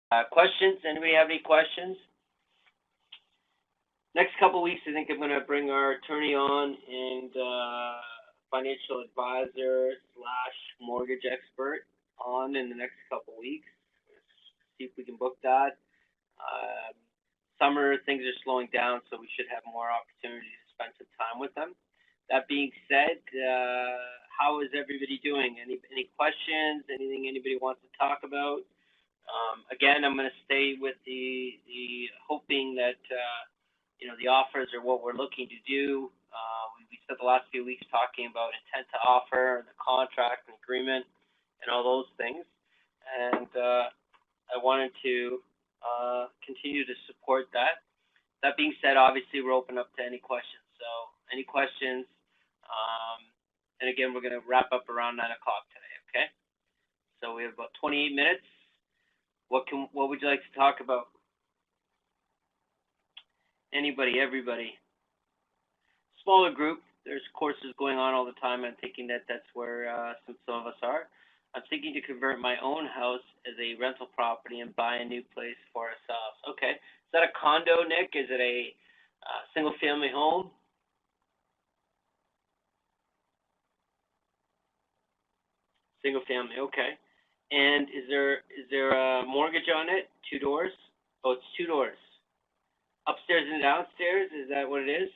Questions? Anybody have any questions? Next couple weeks, I think I'm going to bring our attorney on and financial advisor slash mortgage expert on in the next couple weeks. See if we can book that. Um, Summer things are slowing down, so we should have more opportunity to spend some time with them. That being said, how is everybody doing? Any questions? Anything anybody wants to talk about? Again, I'm going to stay with the hoping that the offers are what we're looking to do. We spent the last few weeks talking about intent to offer, the contract and agreement, and all those things. And I wanted to continue to support that. That being said, obviously we're open up to any questions. So any questions? And again, we're going to wrap up around 9 o'clock today. Okay. So we have about 28 minutes. What would you like to talk about? Anybody, everybody. Smaller group. There's courses going on all the time. I'm thinking that that's where some of us are. I'm thinking to convert my own house as a rental property and buy a new place for ourselves. Okay. Is that a condo, Nick? Is it a single-family home? Single family. Okay. And is there a mortgage on it? 2 doors? Oh, it's 2 doors. Upstairs and downstairs? Is that what it is?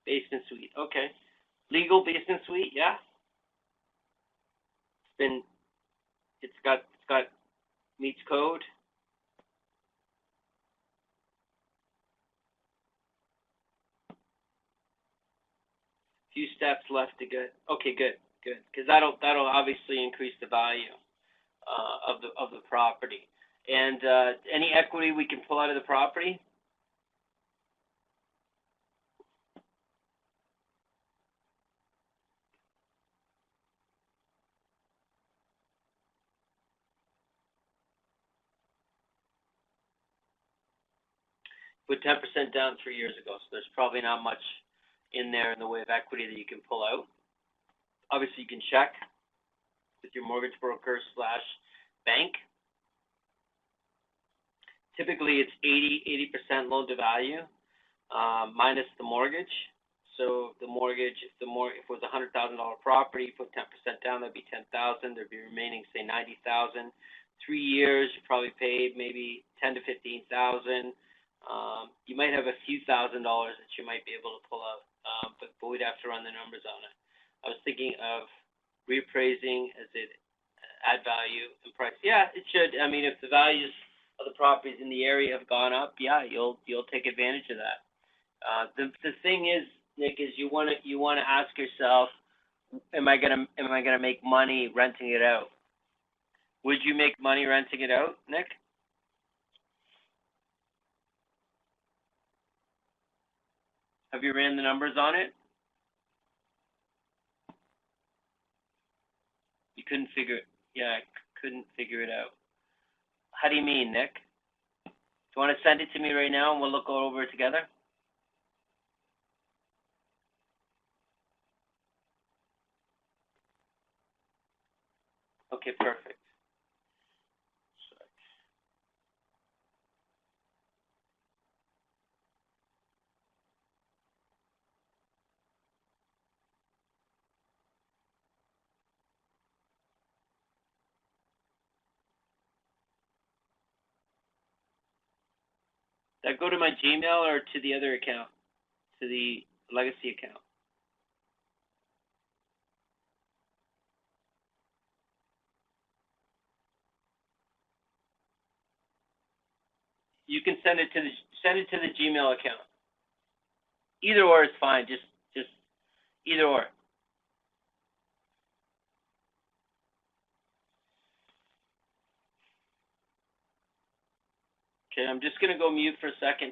Basement suite. Okay. Legal basement suite. Yeah. It's been. It's got meets code. Few steps left to get. Okay. Good. Good. Because that'll obviously increase the value of the property. And any equity we can pull out of the property? Put 10% down 3 years ago, so there's probably not much in there in the way of equity that you can pull out. Obviously, you can check with your mortgage broker slash bank. Typically, it's 80% loan to value minus the mortgage. So the mortgage, if it was $100,000 property, put 10% down, that'd be 10,000. There'd be remaining, say, 90,000. 3 years, you probably paid maybe 10 to 15,000. You might have a few $1,000s that you might be able to pull out, but we'd have to run the numbers on it. I was thinking of reappraising as it add value and price. Yeah, it should. I mean, if the values of the properties in the area have gone up, yeah, you'll take advantage of that. The thing is, Nick, is you wanna ask yourself, am I gonna make money renting it out? Would you make money renting it out, Nick? Have you ran the numbers on it? You couldn't figure it. Yeah, I couldn't figure it out. How do you mean, Nick? Do you want to send it to me right now and we'll look over it together? Okay, perfect. Did I go to my Gmail or to the other account, to the legacy account? You can send it to the Gmail account. Either or is fine. Just either or. Okay, I'm just gonna go mute for a second.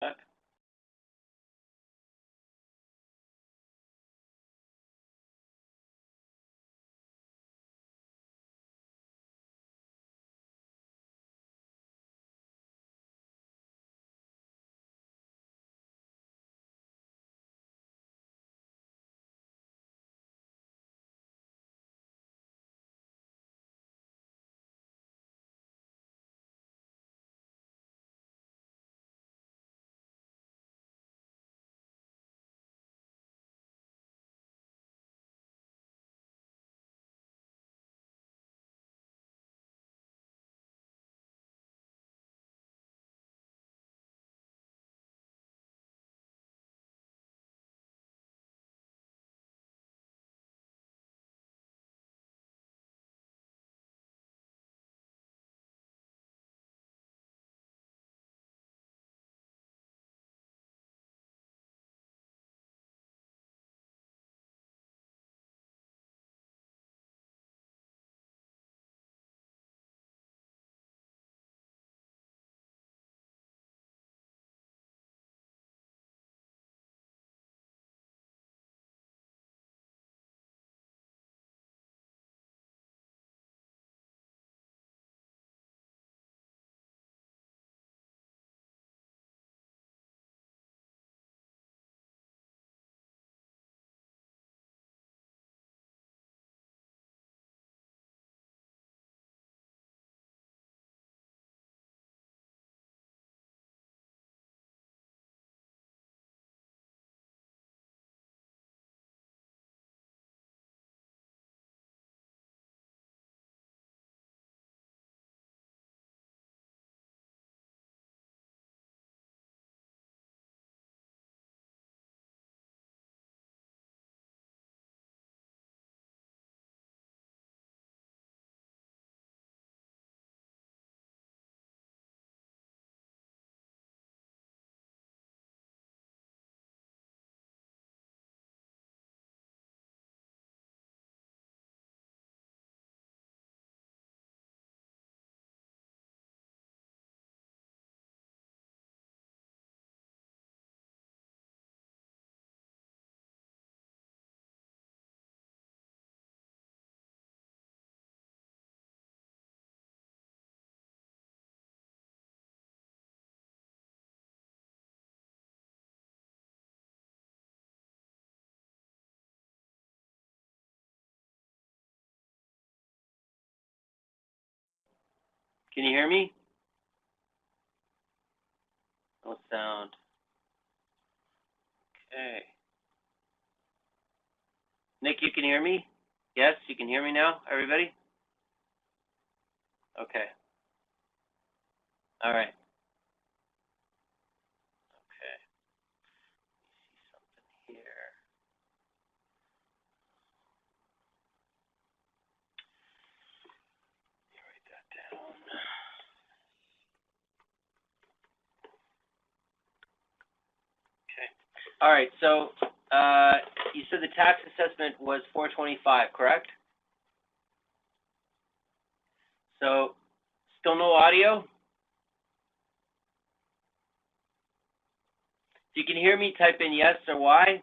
Back. Can you hear me? No sound. Okay. Nick, you can hear me? Yes, you can hear me now, everybody? Okay. All right. Okay. See something here. Let me write that down. Okay. All right. So, you said the tax assessment was $425, correct? So, still no audio? If you can hear me, type in yes or Y.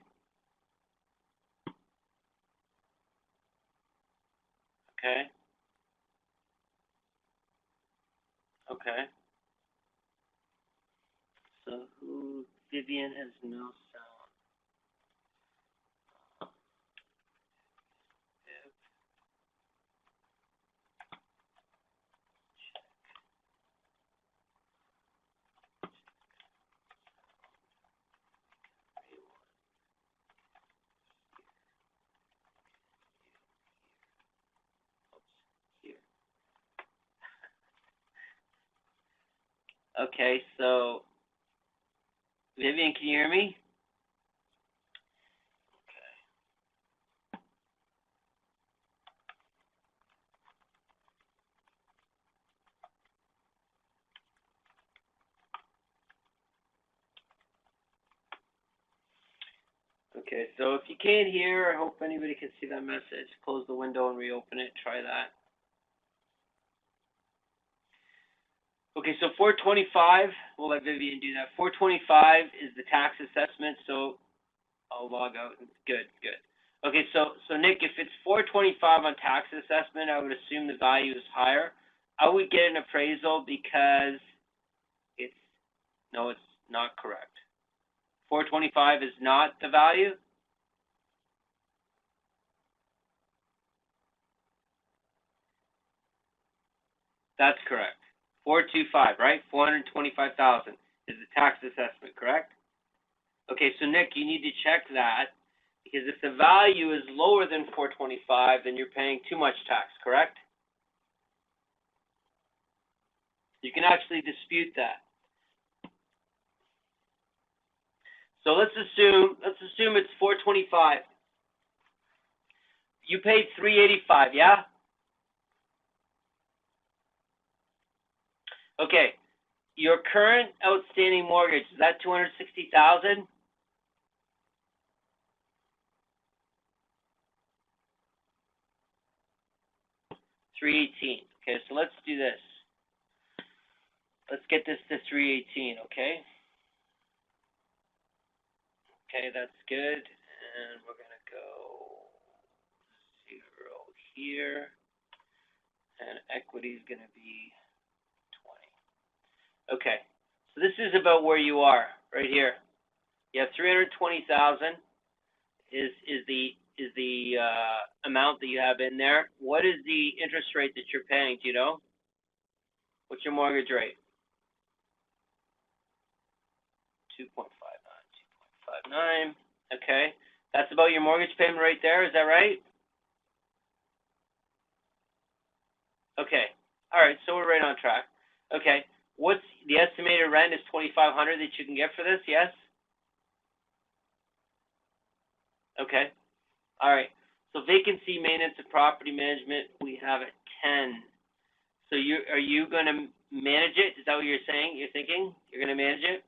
Okay. Okay. So, Vivian has no sound. Here. Okay. So, Vivian, can you hear me? Okay, so if you can't hear, I hope anybody can see that message. Close the window and reopen it. Try that. Okay, so 425, we'll let Vivian do that. 425 is the tax assessment, so I'll log out. Good, good. Okay, so Nick, if it's 425 on tax assessment, I would assume the value is higher. I would get an appraisal because it's not correct. 425 is not the value. That's correct. 425, right? 425,000 is the tax assessment, correct? Okay, so Nick, you need to check that because if the value is lower than 425, then you're paying too much tax, correct? You can actually dispute that. So let's assume it's 425. You paid 385, yeah? Okay. Your current outstanding mortgage, is that 260,000? $318. Okay, so let's do this. Let's get this to 318, okay? Okay, that's good. And we're gonna go 0 here. And equity is gonna be 20. Okay. So this is about where you are, right here. You have 320,000 is the amount that you have in there. What is the interest rate that you're paying? Do you know? What's your mortgage rate? 2.59. Okay. That's about your mortgage payment right there. Is that right? Okay. All right. So we're right on track. Okay. What's the estimated rent is $2,500 that you can get for this? Yes. Okay. All right. So vacancy, maintenance, and property management, we have at 10. So are you going to manage it? Is that what you're saying? You're thinking you're going to manage it?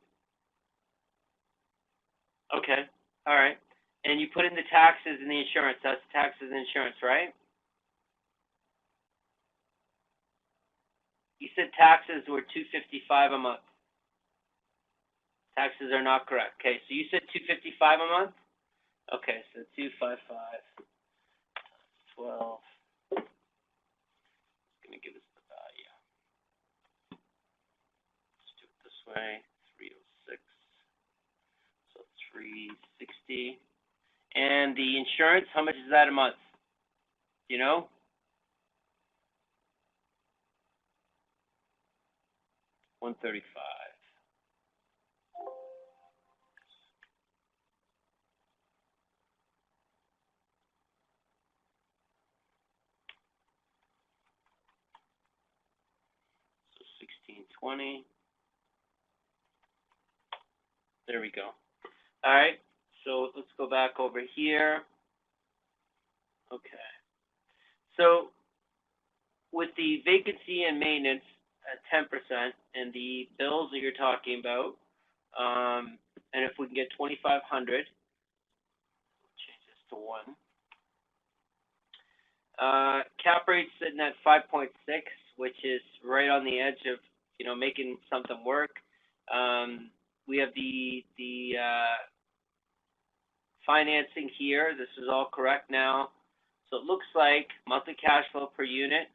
Okay. All right. And you put in the taxes and the insurance. That's taxes and insurance, right? You said taxes were $255 a month. Taxes are not correct. Okay. So you said $255 a month? Okay. So 255 12. It's going to give us the value. Let's do it this way. 306. So 360. And the insurance, how much is that a month? Do you know? $135. So 1620. There we go. All right. So let's go back over here. Okay. So with the vacancy and maintenance at 10% and the bills that you're talking about, and if we can get 2,500, change this to 1. Cap rate sitting at 5.6, which is right on the edge of making something work. We have the financing here. This is all correct now. So it looks like monthly cash flow per unit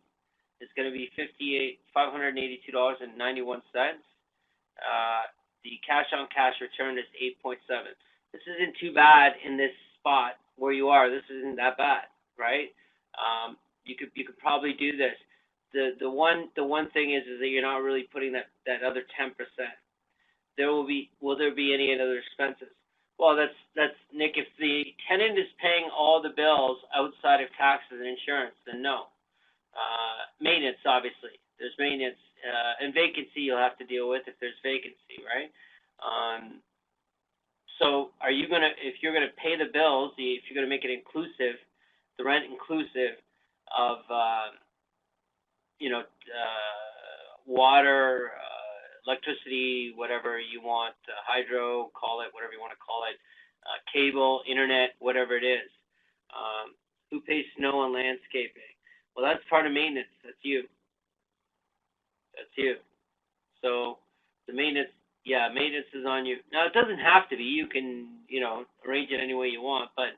is going to be $582.91. The cash on cash return is 8.7. This isn't too bad in this spot where you are. This isn't that bad, right? You could probably do this. The one thing is that you're not really putting that other 10%. Will there be any other expenses? Well, that's Nick. If the tenant is paying all the bills outside of taxes and insurance, then no. Maintenance, obviously, there's maintenance, and vacancy you'll have to deal with if there's vacancy, right? So if you're gonna pay the bills, if you're gonna make it inclusive, the rent inclusive of water, electricity, whatever you want, hydro, call it whatever you want to call it, cable, internet, whatever it is. Who pays snow and landscaping? Well, that's part of maintenance. That's you. So the maintenance, yeah, maintenance is on you. Now, it doesn't have to be. You can, arrange it any way you want, but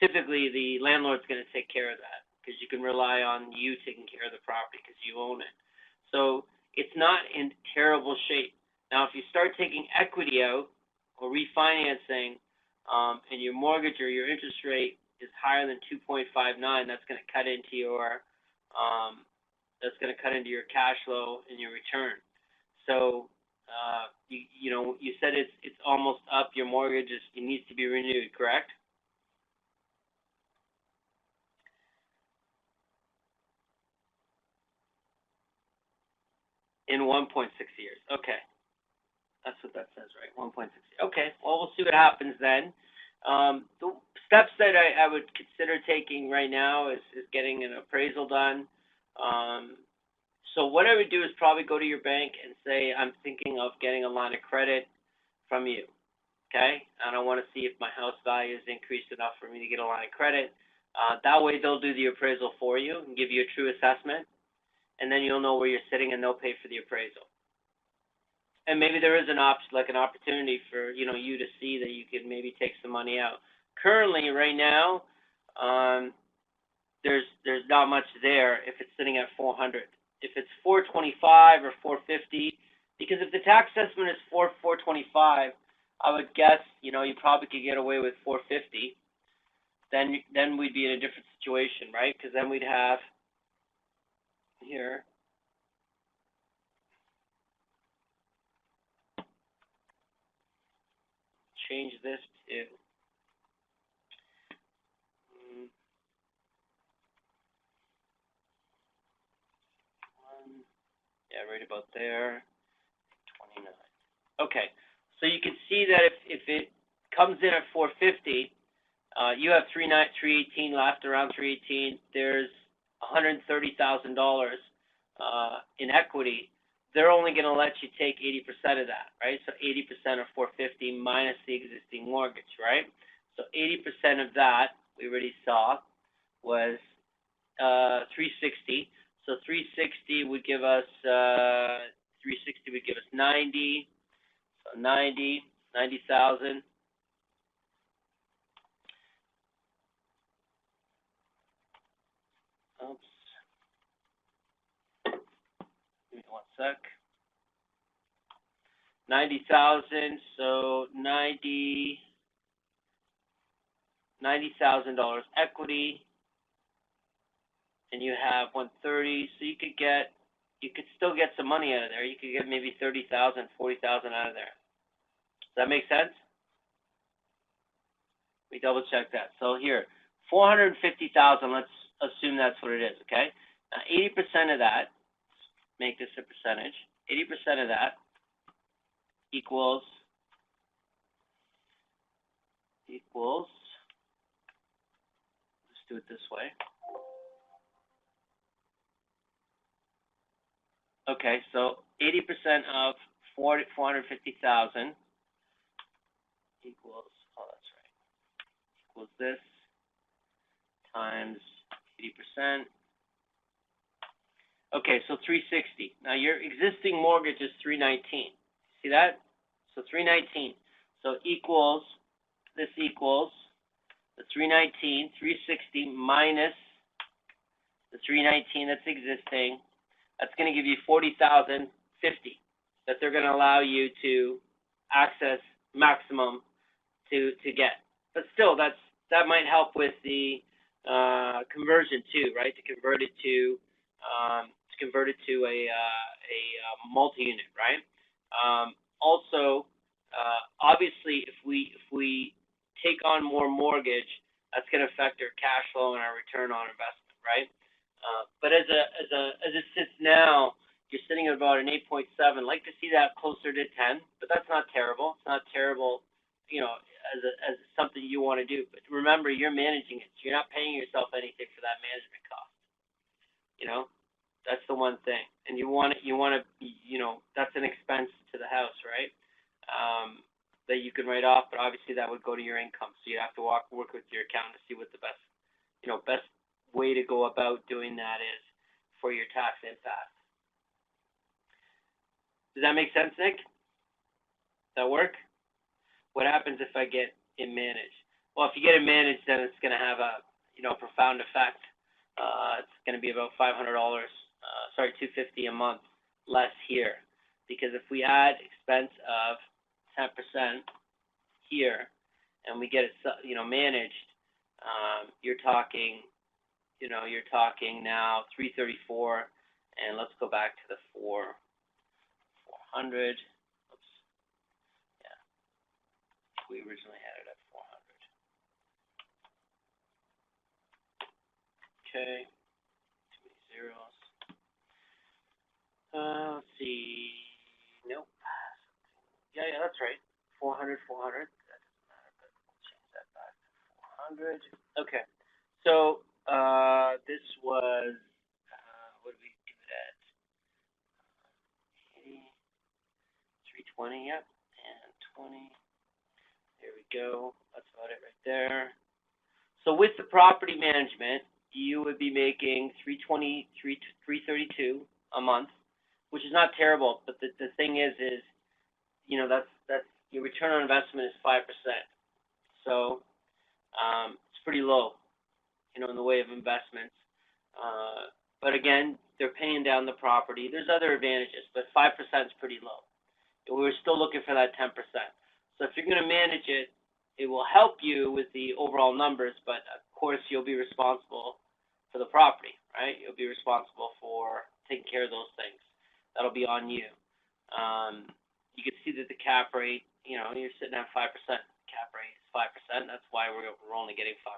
typically the landlord's going to take care of that because you can rely on you taking care of the property because you own it. So it's not in terrible shape. Now, if you start taking equity out or refinancing, and your mortgage or your interest rate is higher than 2.59, that's going to cut into your cash flow and your return. So you said it's almost up. Your mortgage it needs to be renewed, correct? In 1.6 years. Okay, that's what that says, right? 1.6 years. Okay. Well, we'll see what happens then. The steps that I would consider taking right now is getting an appraisal done. So what I would do is probably go to your bank and say, I'm thinking of getting a line of credit from you. Okay? And I want to see if my house value is increased enough for me to get a line of credit. That way they'll do the appraisal for you and give you a true assessment. And then you'll know where you're sitting and they'll pay for the appraisal. And maybe there is an opportunity for you to see that you could maybe take some money out. Currently, right now, there's not much there if it's sitting at 400. If it's 425 or 450, because if the tax assessment is 425, I would guess you probably could get away with 450. Then we'd be in a different situation, right? Because then we'd have here. Change this to yeah, right about there, 29. Okay, so you can see that if it comes in at 450, you have 318 left, around 318. There's $130,000 in equity. They're only going to let you take 80% of that, right? So 80% of 450 minus the existing mortgage, right? So 80% of that we already saw was 360. So 360 would give us 90. So 90,000. Oops. Give me one sec. 90,000. So $90,000 equity, and you have 130. So you could still get some money out of there. You could get maybe 30,000, 40,000 out of there. Does that make sense? We double check that. So here, 450,000. Let's assume that's what it is. Okay. Now 80% of that. Make this a percentage. 80% of that equals. Let's do it this way. Okay, so 80% of 450,000 equals, that's right, equals this times 80%. Okay, so 360. Now your existing mortgage is 319. See that? So 319. So this equals the 319, 360 minus the 319 that's existing. That's going to give you 40,050 that they're going to allow you to access maximum to get. But still, that might help with the conversion too, right? To convert it to a multi-unit, right? Also, obviously, if we take on more mortgage, that's going to affect our cash flow and our return on investment, right? But as it sits now, you're sitting at about an 8.7. I'd like to see that closer to 10, but that's not terrible. It's not terrible, as something you want to do. But remember, you're managing it. So you're not paying yourself anything for that management cost. That's the one thing. And you want to, that's an expense to the house, right? That you can write off, but obviously that would go to your income. So you have to work with your accountant to see what the best way to go about doing that is for your tax impact. Does that make sense, Nick? Does that work? What happens if I get it managed? Well, if you get it managed, then it's going to have a profound effect. It's going to be about $500, $250 a month less here, because if we add expense of 10% here, and we get it managed, you're talking now 334, and let's go back to the 400. Oops, yeah, we originally had it at 400. Okay, too many zeros. Let's see. Nope. Yeah, that's right. 400. That doesn't matter, but we'll change that back to 400. Okay. So this was what did we do it at? 320. Yep, and 20. There we go. That's about it right there. So with the property management, you would be making 320, 332 a month, which is not terrible. But the thing is that's your return on investment is 5%. So it's pretty low, in the way of investments. But again, they're paying down the property. There's other advantages, but 5% is pretty low. And we're still looking for that 10%. So if you're going to manage it, it will help you with the overall numbers, but of course you'll be responsible for the property, right? You'll be responsible for taking care of those things. That'll be on you. You can see that the cap rate, you're sitting at 5%. Cap rate is 5%. That's why we're only getting 5%.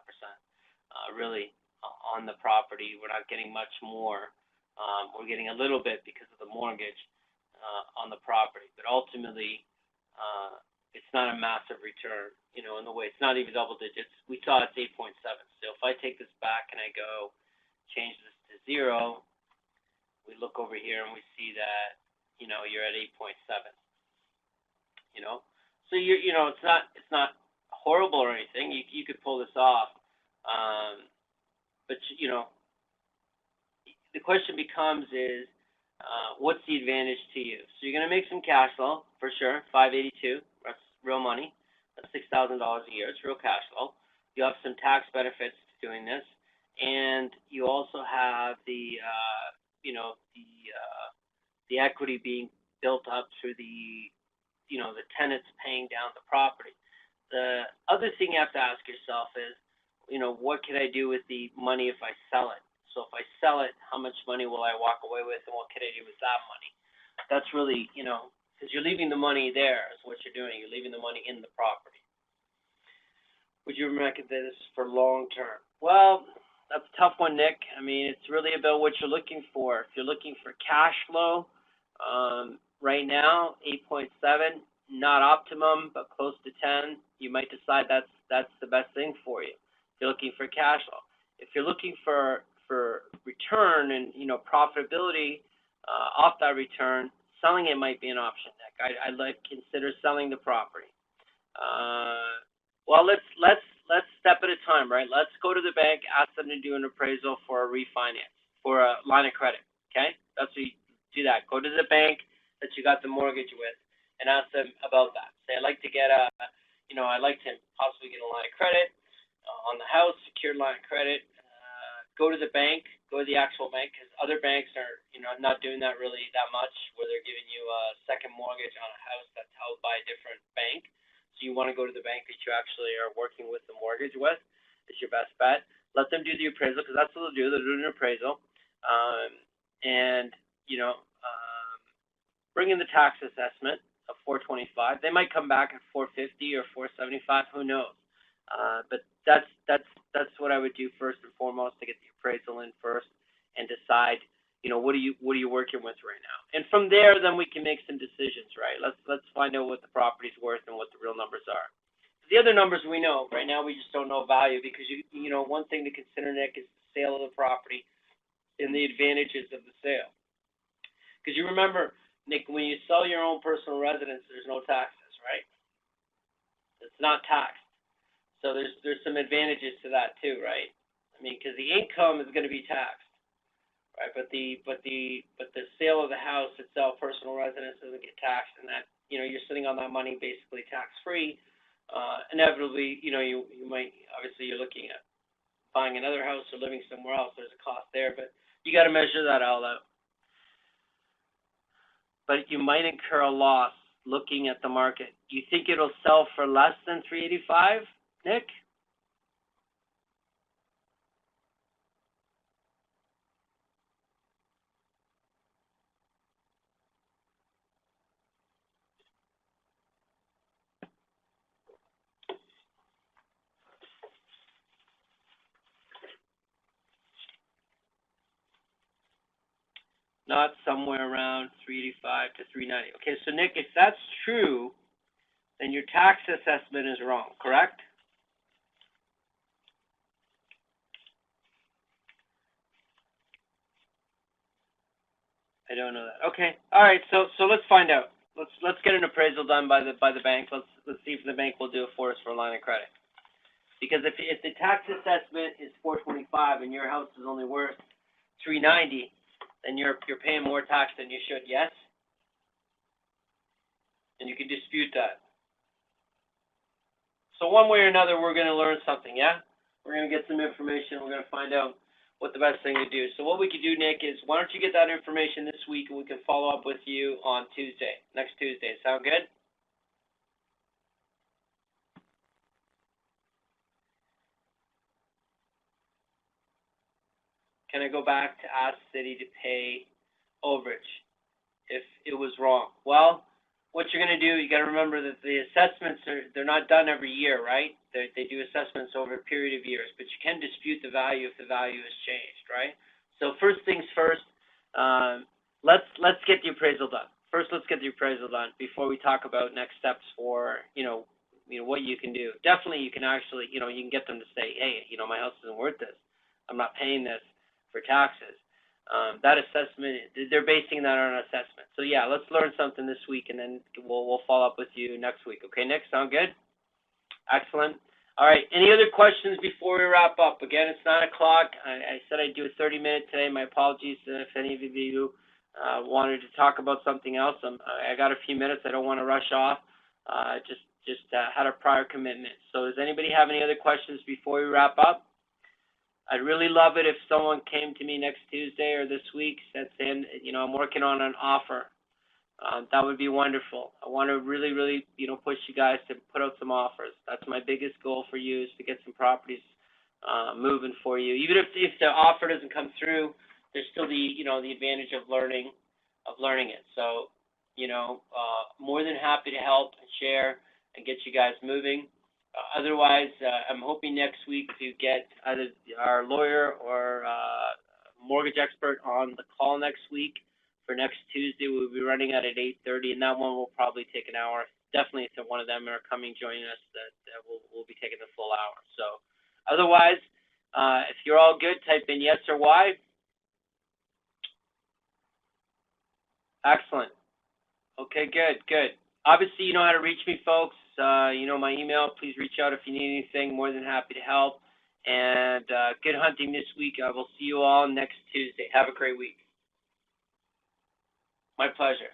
Really, on the property, we're not getting much more. We're getting a little bit because of the mortgage on the property, but ultimately, it's not a massive return, in the way it's not even double digits. We saw it's 8.7. So if I take this back and I go change this to 0, we look over here and we see that, you're at 8.7. So it's not horrible or anything. You could pull this off, but the question becomes is, what's the advantage to you? So you're going to make some cash flow for sure. 582. That's real money. That's $6,000 a year. It's real cash flow. You have some tax benefits to doing this, and you also have the equity being built up through the tenants paying down the property. The other thing you have to ask yourself is, what can I do with the money if I sell it? So if I sell it, how much money will I walk away with, and what can I do with that money? That's really, because you're leaving the money there is what you're doing. You're leaving the money in the property. Would you recommend this for long term? Well, that's a tough one, Nick. I mean, it's really about what you're looking for. If you're looking for cash flow, right now, 8.7, not optimum, but close to 10. You might decide that's the best thing for you. If you're looking for cash flow. If you're looking for return and profitability off that return, selling it might be an option, Nick. I'd like consider selling the property. Well, let's step at a time, right? Let's go to the bank, ask them to do an appraisal for a refinance, for a line of credit. Okay, that's what you do. That go to the bank that you got the mortgage with, and ask them about that. Say, I'd like to get I'd like to possibly get a line of credit on the house, secured line of credit. Go to the bank, go to the actual bank, because other banks are, not doing that really that much, where they're giving you a second mortgage on a house that's held by a different bank. So you want to go to the bank that you actually are working with the mortgage with. It's your best bet. Let them do the appraisal, because that's what they'll do. They'll do an appraisal, and bring in the tax assessment of $425. They might come back at $450 or $475. Who knows? But that's what I would do first and foremost, to get the appraisal in first and decide, what are you working with right now? And from there, then we can make some decisions, right? Let's find out what the property's worth and what the real numbers are. The other numbers we know right now, we just don't know value, because one thing to consider, Nick, is the sale of the property and the advantages of the sale. Because you remember, Nick, when you sell your own personal residence, there's no taxes, right? It's not taxed. So there's some advantages to that too, right? I mean, because the income is going to be taxed, right? But the sale of the house itself, personal residence, doesn't get taxed, and that you're sitting on that money basically tax free. Inevitably, you might obviously you're looking at buying another house or living somewhere else. There's a cost there, but you got to measure that all out. But you might incur a loss looking at the market. Do you think it'll sell for less than 385, Nick? Not somewhere around 385 to 390. Okay, so Nick, if that's true, then your tax assessment is wrong, correct? I don't know that. Okay, all right. So let's find out. Let's get an appraisal done by the bank. Let's see if the bank will do it for us for a line of credit. Because if the tax assessment is 425 and your house is only worth 390, then you're paying more tax than you should. Yes, and you can dispute that. So one way or another, we're going to learn something. Yeah, we're going to get some information. We're going to find out what the best thing to do. So what we could do, Nick, is why don't you get that information this week, and we can follow up with you on Tuesday, next Tuesday. Sound good? Can I go back to ask City to pay overage if it was wrong? Well, what you're going to do, you got to remember that the assessments they're not done every year, right? They do assessments over a period of years, but you can dispute the value if the value has changed, right? So first things first, let's get the appraisal done. First, let's get the appraisal done before we talk about next steps for what you can do. Definitely, you can actually you can get them to say, hey, my house isn't worth this. I'm not paying this for taxes. That assessment, they're basing that on an assessment. So yeah, let's learn something this week, and then we'll follow up with you next week. Okay, Nick, sound good? Excellent. All right. Any other questions before we wrap up? Again, it's 9 o'clock. I said I'd do a 30-minute today. My apologies if any of you wanted to talk about something else. I got a few minutes. I don't want to rush off. Just had a prior commitment. So does anybody have any other questions before we wrap up? I'd really love it if someone came to me next Tuesday or this week, said, I'm working on an offer. That would be wonderful. I want to really, really, push you guys to put out some offers. That's my biggest goal for you, is to get some properties moving for you. Even if the offer doesn't come through, there's still the advantage of learning it. So, more than happy to help and share and get you guys moving. Otherwise, I'm hoping next week to get either our lawyer or mortgage expert on the call next week. For next Tuesday, we'll be running at 8:30, and that one will probably take an hour. Definitely, if one of them are coming joining us, that we'll be taking the full hour. So, otherwise, if you're all good, type in yes or Y. Excellent. Okay, good. Obviously, you know how to reach me, folks. You know my email. Please reach out if you need anything. More than happy to help. And good hunting this week. I will see you all next Tuesday. Have a great week. My pleasure.